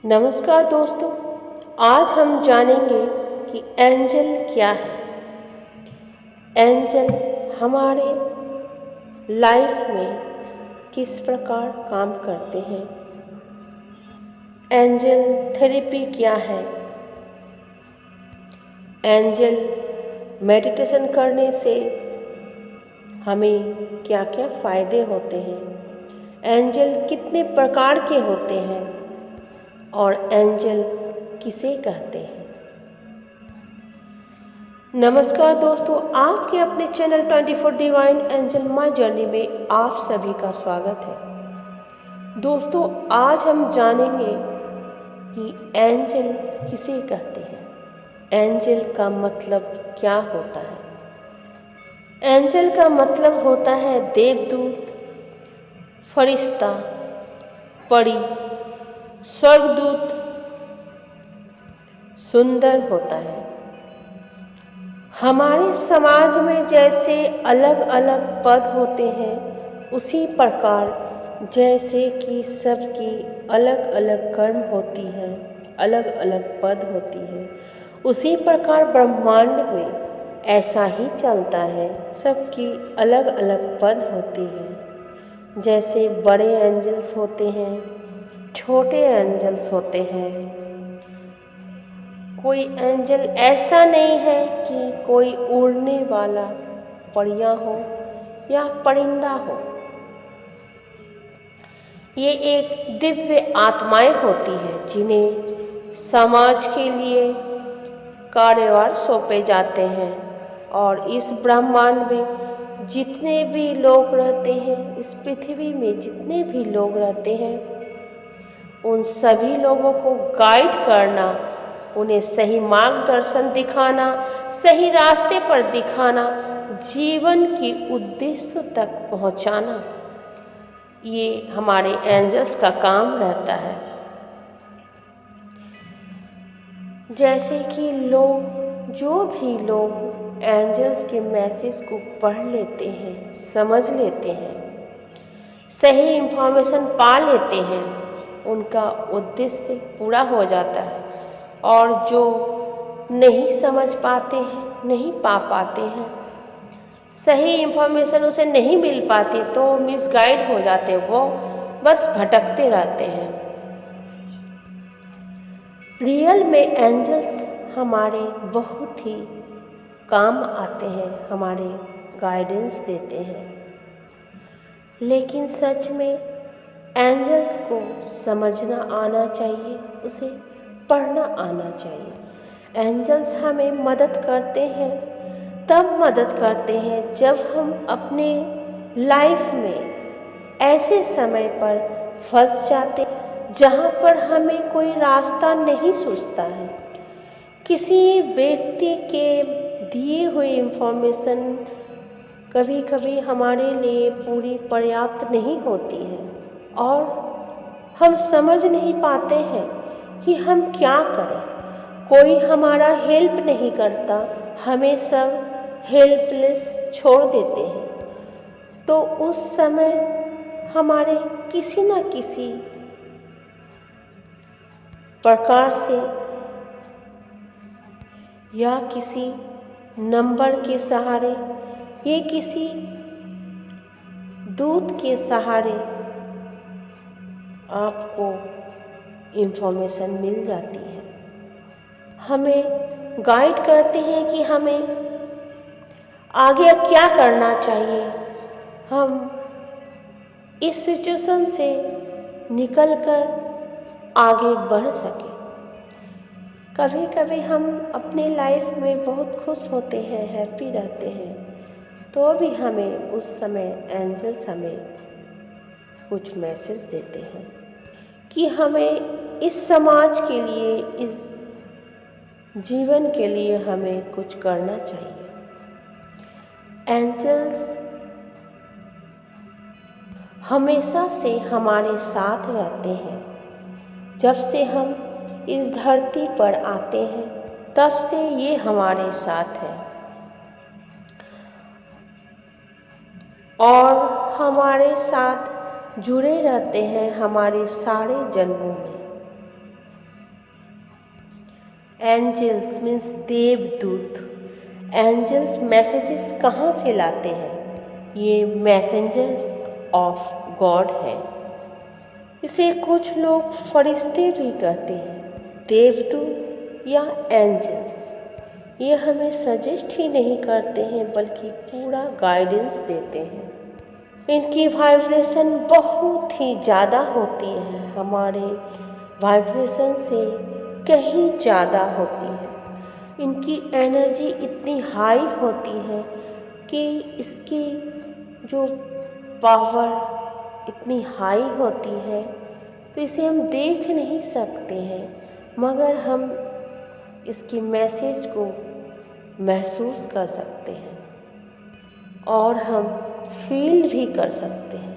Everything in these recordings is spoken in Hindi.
नमस्कार दोस्तों, आज हम जानेंगे कि एंजल क्या है। एंजल हमारे लाइफ में किस प्रकार काम करते हैं। एंजल थेरेपी क्या है। एंजल मेडिटेशन करने से हमें क्या क्या फ़ायदे होते हैं। एंजल कितने प्रकार के होते हैं और एंजल किसे कहते हैं। नमस्कार दोस्तों, आपके अपने channel 24 divine angel my journey में आप सभी का स्वागत है। दोस्तों, आज हम जानेंगे कि एंजल किसे कहते हैं। एंजल का मतलब क्या होता है। एंजल का मतलब होता है देवदूत, फरिश्ता, परी, स्वर्गदूत। सुंदर होता है। हमारे समाज में जैसे अलग अलग पद होते हैं, उसी प्रकार जैसे कि सबकी अलग अलग कर्म होती है, अलग अलग पद होती है, उसी प्रकार ब्रह्मांड में ऐसा ही चलता है। सबकी अलग अलग पद होती है। जैसे बड़े एंजल्स होते हैं, छोटे एंजल्स होते हैं। कोई एंजल ऐसा नहीं है कि कोई उड़ने वाला परियां हो या परिंदा हो। ये एक दिव्य आत्माएं होती हैं जिन्हें समाज के लिए कार्यभार सौंपे जाते हैं। और इस ब्रह्मांड में जितने भी लोग रहते हैं, इस पृथ्वी में जितने भी लोग रहते हैं, उन सभी लोगों को गाइड करना, उन्हें सही मार्गदर्शन दिखाना, सही रास्ते पर दिखाना, जीवन की उद्देश्य तक पहुंचाना, ये हमारे एंजल्स का काम रहता है। जैसे कि जो भी लोग एंजल्स के मैसेज को पढ़ लेते हैं, समझ लेते हैं, सही इंफॉर्मेशन पा लेते हैं, उनका उद्देश्य पूरा हो जाता है। और जो नहीं समझ पाते हैं, नहीं पा पाते हैं, सही इंफॉर्मेशन उसे नहीं मिल पाती, तो मिसगाइड हो जाते, वो बस भटकते रहते हैं। रियल में एंजल्स हमारे बहुत ही काम आते हैं, हमारे गाइडेंस देते हैं। लेकिन सच में एंजल्स को समझना आना चाहिए, उसे पढ़ना आना चाहिए। एंजल्स हमें मदद करते हैं, तब मदद करते हैं जब हम अपने लाइफ में ऐसे समय पर फंस जाते जहाँ पर हमें कोई रास्ता नहीं सूझता है। किसी व्यक्ति के दिए हुए इंफॉर्मेशन कभी कभी हमारे लिए पूरी पर्याप्त नहीं होती है और हम समझ नहीं पाते हैं कि हम क्या करें। कोई हमारा हेल्प नहीं करता, हमें सब हेल्पलेस छोड़ देते हैं। तो उस समय हमारे किसी न किसी प्रकार से या किसी नंबर के सहारे या किसी दूत के सहारे आपको इंफॉर्मेशन मिल जाती है। हमें गाइड करते हैं कि हमें आगे क्या करना चाहिए, हम इस सिचुएशन से निकलकर आगे बढ़ सके। कभी कभी हम अपने लाइफ में बहुत खुश होते हैं, हैप्पी रहते हैं, तो भी हमें उस समय एंजल्स हमें कुछ मैसेज देते हैं कि हमें इस समाज के लिए, इस जीवन के लिए हमें कुछ करना चाहिए। एंजल्स हमेशा से हमारे साथ रहते हैं। जब से हम इस धरती पर आते हैं, तब से ये हमारे साथ है और हमारे साथ जुड़े रहते हैं हमारे सारे जन्मों में। एंजल्स मीन्स देवदूत। एंजल्स मैसेजेस कहाँ से लाते हैं? ये मैसेंजर्स ऑफ गॉड है। इसे कुछ लोग फरिश्ते भी कहते हैं। देवदूत या एंजल्स ये हमें सजेस्ट ही नहीं करते हैं बल्कि पूरा गाइडेंस देते हैं। इनकी वाइब्रेशन बहुत ही ज़्यादा होती है, हमारे वाइब्रेशन से कहीं ज़्यादा होती है। इनकी एनर्जी इतनी हाई होती है कि इसकी जो पावर इतनी हाई होती है तो इसे हम देख नहीं सकते हैं, मगर हम इसकी मैसेज को महसूस कर सकते हैं और हम फील भी कर सकते हैं।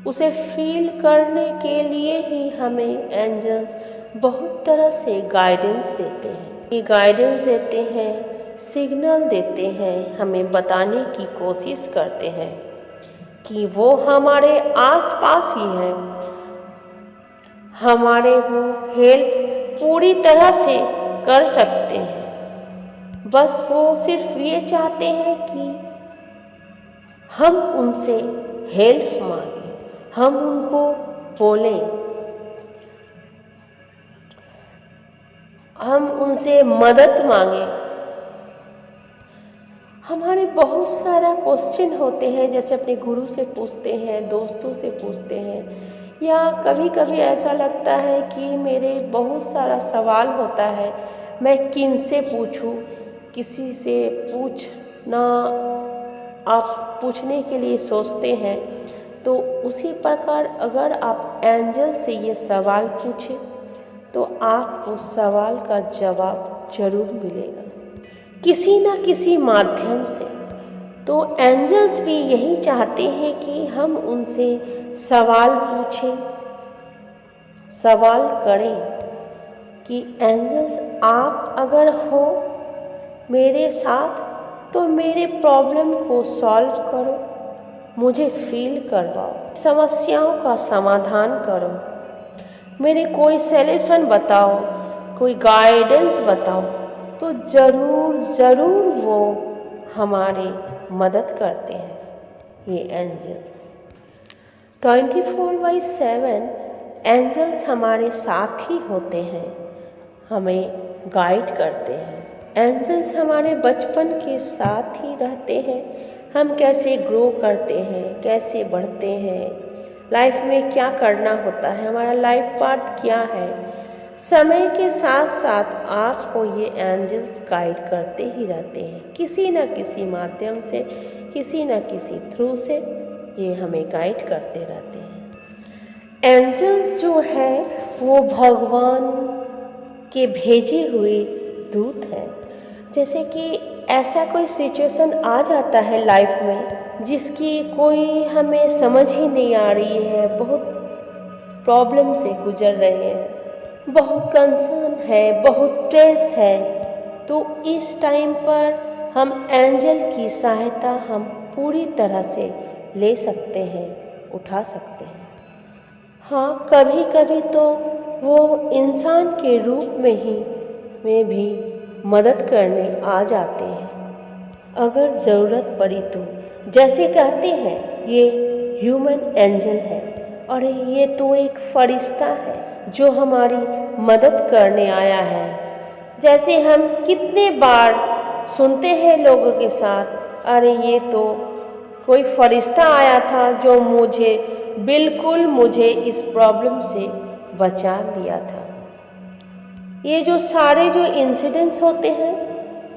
उसे फील करने के लिए ही हमें एंजल्स बहुत तरह से गाइडेंस देते हैं। ये गाइडेंस देते हैं, सिग्नल देते हैं, हमें बताने की कोशिश करते हैं कि वो हमारे आसपास ही हैं, हमारे वो हेल्प पूरी तरह से कर सकते हैं। बस वो सिर्फ ये चाहते हैं कि हम उनसे हेल्प मांगें, हम उनको बोलें, हम उनसे मदद मांगें। हमारे बहुत सारा क्वेश्चन होते हैं, जैसे अपने गुरु से पूछते हैं, दोस्तों से पूछते हैं, या कभी कभी ऐसा लगता है कि मेरे बहुत सारा सवाल होता है, मैं किन से पूछूं? किसी से पूछना आप पूछने के लिए सोचते हैं तो उसी प्रकार अगर आप एंजल से ये सवाल पूछें तो आपको सवाल का जवाब जरूर मिलेगा किसी न किसी माध्यम से। तो एंजल्स भी यही चाहते हैं कि हम उनसे सवाल पूछें, सवाल करें कि एंजल्स आप अगर हो मेरे साथ तो मेरे प्रॉब्लम को सॉल्व करो, मुझे फील करवाओ, समस्याओं का समाधान करो, मेरे कोई सॉल्यूशन बताओ, कोई गाइडेंस बताओ। तो ज़रूर ज़रूर वो हमारी मदद करते हैं ये एंजल्स। 24/7 एंजल्स हमारे साथ ही होते हैं, हमें गाइड करते हैं। एंजल्स हमारे बचपन के साथ ही रहते हैं, हम कैसे ग्रो करते हैं, कैसे बढ़ते हैं, लाइफ में क्या करना होता है, हमारा लाइफ पाथ क्या है, समय के साथ साथ आपको ये एंजल्स गाइड करते ही रहते हैं। किसी न किसी माध्यम से, किसी न किसी थ्रू से ये हमें गाइड करते रहते हैं। एंजल्स जो है वो भगवान के भेजे हुए दूत हैं। जैसे कि ऐसा कोई सिचुएशन आ जाता है लाइफ में जिसकी कोई हमें समझ ही नहीं आ रही है, बहुत प्रॉब्लम से गुजर रहे हैं, बहुत कंसर्न है, बहुत स्ट्रेस है, तो इस टाइम पर हम एंजल की सहायता हम पूरी तरह से ले सकते हैं, उठा सकते हैं। हाँ, कभी कभी तो वो इंसान के रूप में भी मदद करने आ जाते हैं अगर ज़रूरत पड़ी तो। जैसे कहते हैं ये ह्यूमन एंजल है और ये तो एक फरिश्ता है जो हमारी मदद करने आया है। जैसे हम कितने बार सुनते हैं लोगों के साथ, अरे ये तो कोई फरिश्ता आया था जो मुझे इस प्रॉब्लम से बचा लिया था। ये जो सारे जो इंसिडेंट्स होते हैं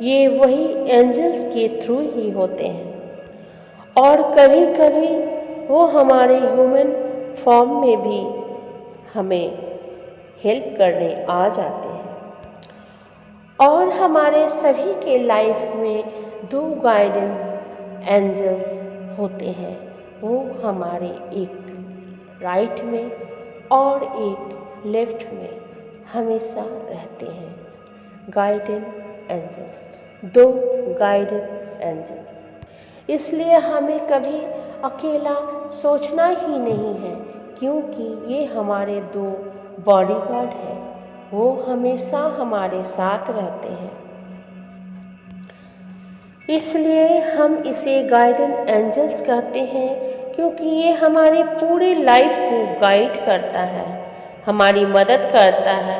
ये वही एंजल्स के थ्रू ही होते हैं और कभी कभी वो हमारे ह्यूमन फॉर्म में भी हमें हेल्प करने आ जाते हैं। और हमारे सभी के लाइफ में 2 गाइडेंस एंजल्स होते हैं, वो हमारे एक राइट में और एक लेफ्ट में हमेशा रहते हैं। Guidance angels, 2 guidance angels. इसलिए हमें कभी अकेला सोचना ही नहीं है, क्योंकि ये हमारे 2 बॉडीगार्ड हैं, वो हमेशा हमारे साथ रहते हैं। इसलिए हम इसे गाइडियन एंजल्स कहते हैं, क्योंकि ये हमारी पूरी लाइफ को गाइड करता है, हमारी मदद करता है,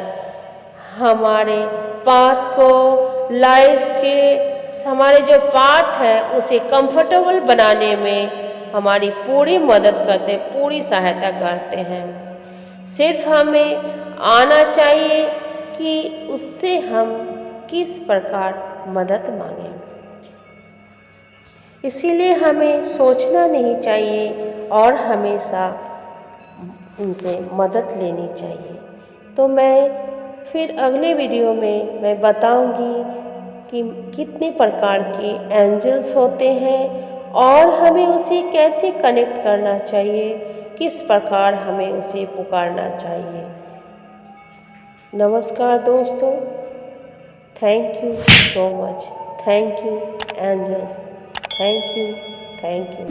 हमारे पाथ को, लाइफ के हमारे जो पाथ है उसे कंफर्टेबल बनाने में हमारी पूरी मदद करते, पूरी सहायता करते हैं। सिर्फ हमें आना चाहिए कि उससे हम किस प्रकार मदद मांगें। इसीलिए हमें सोचना नहीं चाहिए और हमेशा उनसे मदद लेनी चाहिए। तो मैं फिर अगले वीडियो में मैं बताऊंगी कि कितने प्रकार के एंजल्स होते हैं और हमें उसे कैसे कनेक्ट करना चाहिए, किस प्रकार हमें उसे पुकारना चाहिए। नमस्कार दोस्तों, thank you so much, thank you angels, thank you, thank you.